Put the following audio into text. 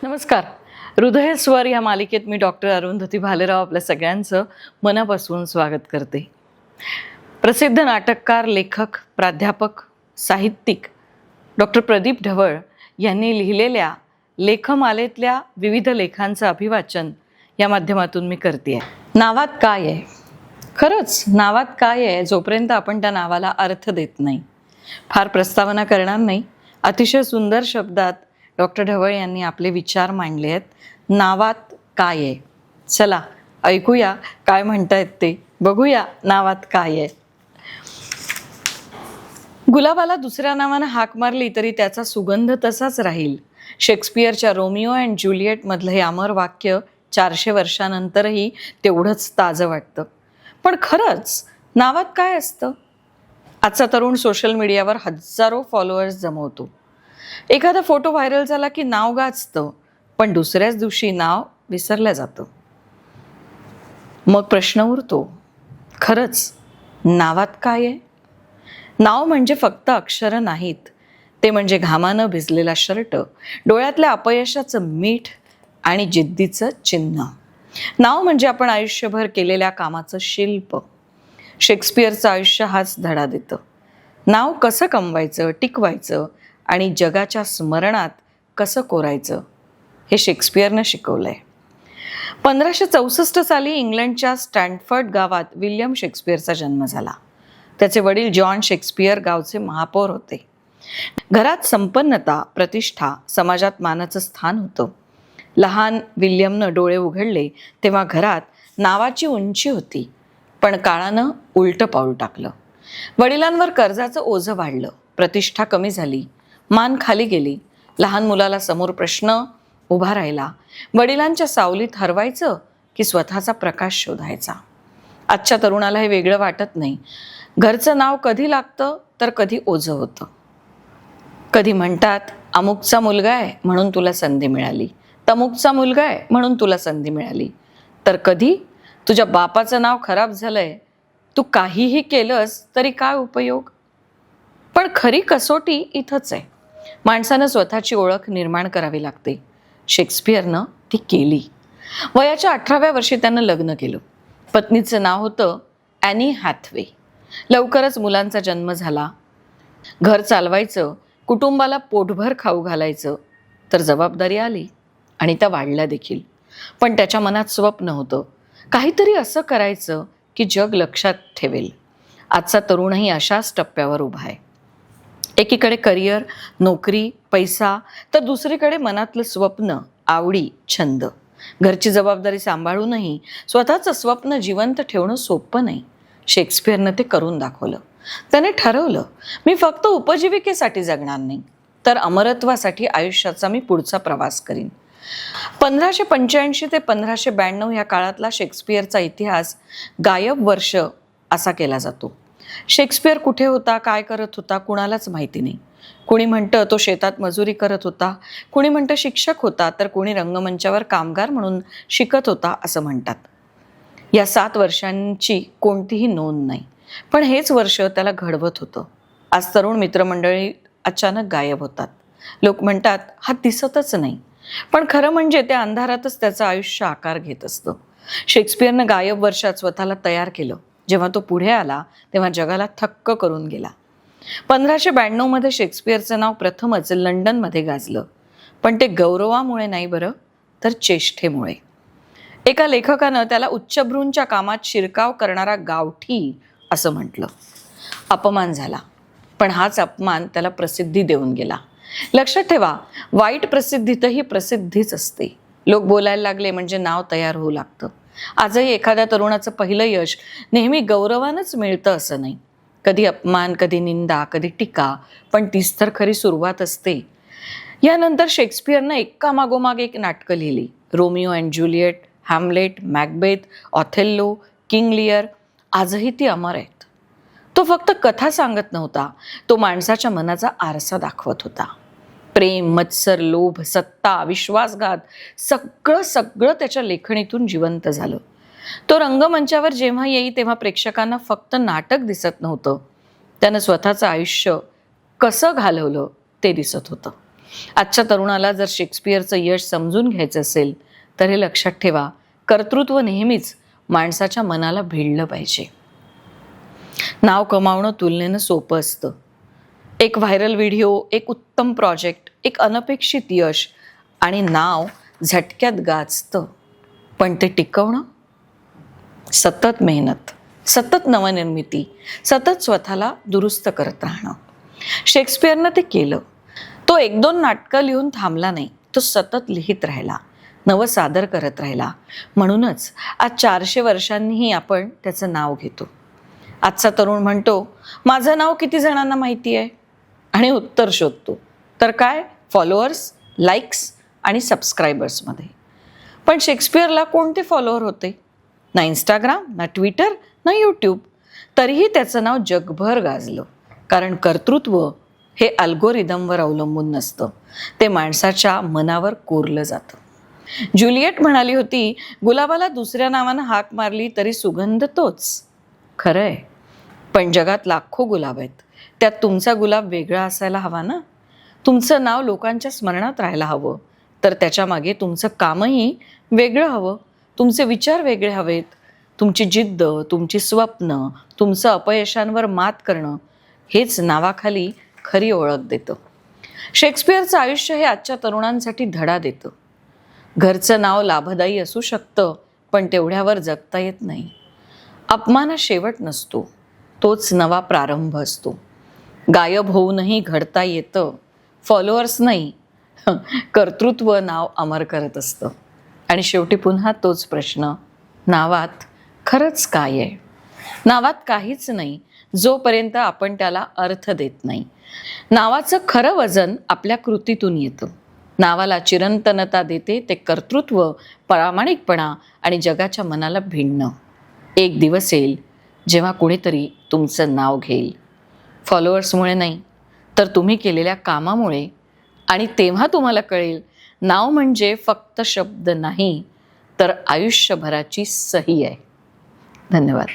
नमस्कार. हृदय स्वर या मालिकेत मी डॉक्टर अरुंधती भालेराव आपल्या सगळ्यांचं मनापासून स्वागत करते. प्रसिद्ध नाटककार, लेखक, प्राध्यापक, साहित्यिक डॉक्टर प्रदीप ढवळ यांनी लिहिलेल्या लेखमालेतल्या विविध लेखांचं अभिवाचन या माध्यमातून मी करते. नावात काय आहे? खरंच नावात काय आहे जोपर्यंत आपण त्या नावाला अर्थ देत नाही. फार प्रस्तावना करणार नाही. अतिशय सुंदर शब्दात डॉक्टर ढवळ यांनी आपले विचार मांडले आहेत. नावात काय आहे? चला ऐकूया काय म्हणतायत ते. बघूया नावात काय आहे. गुलाबाला दुसऱ्या नावानं हाक मारली तरी त्याचा सुगंध तसाच राहील. शेक्सपियरच्या रोमिओ अँड ज्युलिएट मधलं हे अमर वाक्य 400 वर्षानंतरही तेवढंच ताजं वाटतं. पण खरंच नावात काय असतं? आजचा तरुण सोशल मीडियावर हजारो फॉलोअर्स जमवतो. एखादा फोटो व्हायरल झाला की नाव गाजतं, पण दुसऱ्याच दिवशी नाव विसरलं जातं. मग प्रश्न उरतो, खरंच नावात काय आहे? नाव म्हणजे फक्त अक्षरं नाहीत. ते म्हणजे घामानं भिजलेला शर्ट, डोळ्यातल्या अपयशाचं मीठ आणि जिद्दीचं चिन्ह. नाव म्हणजे आपण आयुष्यभर केलेल्या कामाचं शिल्प. शेक्सपियरचं आयुष्य हाच धडा देतं. नाव कसं कमवायचं, टिकवायचं आणि जगाच्या स्मरणात कसं कोरायचं हे शेक्सपियरनं शिकवलंय. 1564 साली इंग्लंडच्या स्टॅनफर्ड गावात विल्यम शेक्सपियरचा जन्म झाला. त्याचे वडील जॉन शेक्सपियर गावचे महापौर होते. घरात संपन्नता, प्रतिष्ठा, समाजात मानाचं स्थान होतं. लहान विल्यमनं डोळे उघडले तेव्हा घरात नावाची उंची होती, पण काळानं उलटं पाऊल टाकलं. वडिलांवर कर्जाचं ओझं वाढलं, प्रतिष्ठा कमी झाली, मान खाली गेली. लहान मुलाला समोर प्रश्न उभा राहिला, वडिलांच्या सावलीत हरवायचं की स्वतःचा प्रकाश शोधायचा. आजच्या तरुणाला हे वेगळं वाटत नाही. घरचं नाव कधी लागतं तर कधी ओझं होतं. कधी म्हणतात अमुकचा मुलगा आहे म्हणून तुला संधी मिळाली, तमुकचा मुलगा आहे म्हणून तुला संधी मिळाली, तर कधी तुझ्या बापाचं नाव खराब झालंय, तू काहीही केलंस तरी काय उपयोग. पण खरी कसोटी इथंच आहे. माणसानं स्वतःची ओळख निर्माण करावी लागते. शेक्सपियरनं ती केली. वयाच्या 18व्या वर्षी त्यानं लग्न केलं. पत्नीचं नाव होतं ॲनी हॅथवे. लवकरच मुलांचा जन्म झाला. घर चालवायचं, कुटुंबाला पोटभर खाऊ घालायचं, तर जबाबदारी आली आणि त्या वाढल्या देखील. पण त्याच्या मनात स्वप्न होतं, काहीतरी असं करायचं की जग लक्षात ठेवेल. आजचा तरुणही अशाच टप्प्यावर उभा आहे. एकीकडे करिअर, नोकरी, पैसा, तर दुसरीकडे मनातलं स्वप्न, आवडी, छंद. घरची जबाबदारी सांभाळूनही स्वतःचं स्वप्न जिवंत ठेवणं सोपं नाही. शेक्सपियरनं ते करून दाखवलं. त्याने ठरवलं, मी फक्त उपजीविकेसाठी जगणार नाही, तर अमरत्वासाठी आयुष्याचा मी पुढचा प्रवास करीन. 1585 ते 1592 या काळातला शेक्सपियरचा इतिहास गायब वर्ष असा केला जातो. शेक्सपियर कुठे होता, काय करत होता, कुणालाच माहिती नाही. कुणी म्हणतं तो शेतात मजुरी करत होता, कुणी म्हणतं शिक्षक होता, तर कुणी रंगमंचावर कामगार म्हणून शिकत होता असं म्हणतात. या 7 वर्षांची कोणतीही नोंद नाही, पण हेच वर्ष त्याला घडवत होतं. आज तरुण मित्रमंडळी अचानक गायब होतात. लोक म्हणतात हा दिसतच नाही, पण खरं म्हणजे त्या अंधारातच त्याचं आयुष्य आकार घेत असतं. शेक्सपियरनं गायब वर्षात स्वतःला तयार केलं. जेव्हा तो पुढे आला तेव्हा जगाला थक्क करून गेला. 1592 मध्ये शेक्सपियरचं नाव प्रथमच लंडनमध्ये गाजलं. पण ते गौरवामुळे नाही बरं, तर चेष्टेमुळे. एका लेखकानं त्याला उच्चभ्रूंच्या कामात शिरकाव करणारा गावठी असं म्हटलं. अपमान झाला, पण हाच अपमान त्याला प्रसिद्धी देऊन गेला. लक्षात ठेवा, वाईट प्रसिद्धीतही प्रसिद्धीच असते. लोक बोलायला लागले म्हणजे नाव तयार होऊ लागतं. आजही एखाद्या तरुणाचं पहिलं यश नेहमी गौरवानंच मिळतं असं नाही. कधी अपमान, कधी निंदा, कधी टीका, पण तीच तर खरी सुरुवात असते. यानंतर शेक्सपियरनं एकामागोमाग एक नाटकं लिहिली. Romeo and Juliet, Hamlet, Macbeth, Othello, king Lear. आजही ती अमर आहेत. तो फक्त कथा सांगत नव्हता, तो माणसाच्या मनाचा आरसा दाखवत होता. प्रेम, मत्सर, लोभ, सत्ता, विश्वासघात सगळं त्याच्या लेखणीतून जिवंत झालं. तो रंगमंचावर जेव्हा येई तेव्हा प्रेक्षकांना फक्त नाटक दिसत नव्हतं, त्यानं स्वतःचं आयुष्य कसं घालवलं ते दिसत होतं. आजच्या तरुणाला जर शेक्सपियरचं यश समजून घ्यायचं असेल तर हे लक्षात ठेवा, कर्तृत्व नेहमीच माणसाच्या मनाला भिडलं पाहिजे. नाव कमावणं तुलनेनं सोपं असतं. एक व्हायरल व्हिडिओ, एक उत्तम प्रोजेक्ट, एक अनपेक्षित यश आणि नाव झटक्यात गाजतं. पण ते टिकवणं, सतत मेहनत, सतत नवनिर्मिती, सतत स्वतःला दुरुस्त करत राहणं. शेक्सपियरनं ते केलं. तो 1-2 नाटकं लिहून थांबला नाही. तो सतत लिहित राहिला, नवं सादर करत राहिला. म्हणूनच आज 400 वर्षांनीही आपण त्याचं नाव घेतो. आजचा तरुण म्हणतो, माझं नाव किती जणांना माहिती आहे? आणि उत्तर शोधतो तर काय, फॉलोअर्स, लाईक्स आणि सबस्क्रायबर्समध्ये. पण शेक्सपियरला कोणते फॉलोअर होते? ना इंस्टाग्राम, ना ट्विटर, ना यूट्यूब. तरीही त्याचं नाव जगभर गाजलं. कारण कर्तृत्व हे अल्गोरिदमवर अवलंबून नसतं, ते माणसाच्या मनावर कोरलं जातं. ज्युलियट म्हणाली होती, गुलाबाला दुसऱ्या नावानं हाक मारली तरी सुगंध तोच. खरं आहे, पण जगात लाखो गुलाब आहेत. त्यात तुमचा गुलाब वेगळा असायला हवा ना. तुमचं नाव लोकांच्या स्मरणात राहायला हवं. तर त्याच्या मागे तुमचं कामही वेगळं हवं, तुमचे विचार वेगळे हवेत. तुमची जिद्द, तुमची स्वप्न, तुमचं अपयशांवर मात करणं हेच नावाखाली खरी ओळख देतं. शेक्सपियरचं आयुष्य हे आजच्या तरुणांसाठी धडा देतं. घरचं नाव लाभदायी असू शकतं, पण तेवढ्यावर जगता येत नाही. अपमाना शेवट नसतो, तोच नवा प्रारंभ असतो. गायब होऊनही घडता येतं. फॉलोअर्स नाही, कर्तृत्व नाव अमर करत असतं. आणि शेवटी पुन्हा तोच प्रश्न, नावात खरंच काय आहे? नावात काहीच नाही जोपर्यंत आपण त्याला अर्थ देत नाही. नावाचं खरं वजन आपल्या कृतीतून येतं. नावाला चिरंतनता देते ते कर्तृत्व, प्रामाणिकपणा आणि जगाच्या मनाला भिडणं. एक दिवस येईल जेव्हा कुणीतरी तुमचं नाव घेईल, फॉलोअर्समुळे नाही तर तुम्ही केलेल्या कामामुळे. आणि तेव्हा तुम्हाला कळेल, नाव म्हणजे फक्त शब्द नाही, तर आयुष्यभराची सही आहे. धन्यवाद.